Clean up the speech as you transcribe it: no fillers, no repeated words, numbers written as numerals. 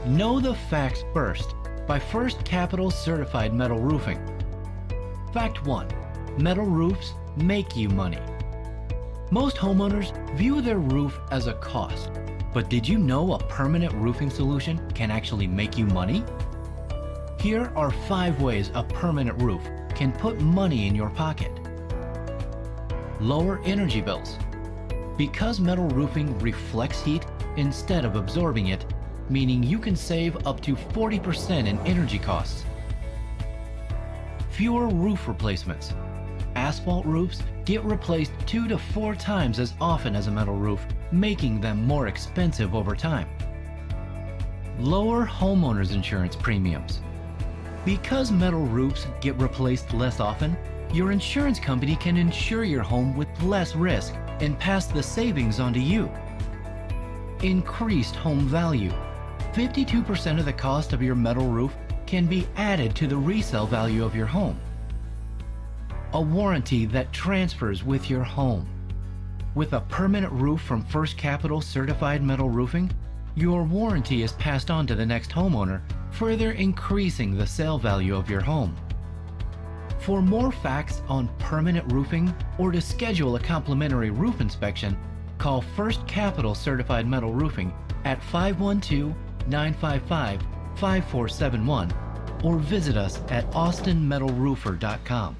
Know the facts first by First Capital Certified Metal Roofing. Fact 1. Metal roofs make you money. Most homeowners view their roof as a cost, but did you know a permanent roofing solution can actually make you money? Here are 5 ways a permanent roof can put money in your pocket. Lower energy bills. Because metal roofing reflects heat instead of absorbing it, meaning you can save up to 40% in energy costs. Fewer roof replacements. Asphalt roofs get replaced 2 to 4 times as often as a metal roof, making them more expensive over time. Lower homeowners insurance premiums. Because metal roofs get replaced less often, your insurance company can insure your home with less risk and pass the savings on to you. Increased home value. 52% of the cost of your metal roof can be added to the resale value of your home. A warranty that transfers with your home. With a permanent roof from First Capital Certified Metal Roofing, your warranty is passed on to the next homeowner, further increasing the sale value of your home. For more facts on permanent roofing or to schedule a complimentary roof inspection, call First Capital Certified Metal Roofing at 512-955-5471 or visit us at austinmetalroofer.com.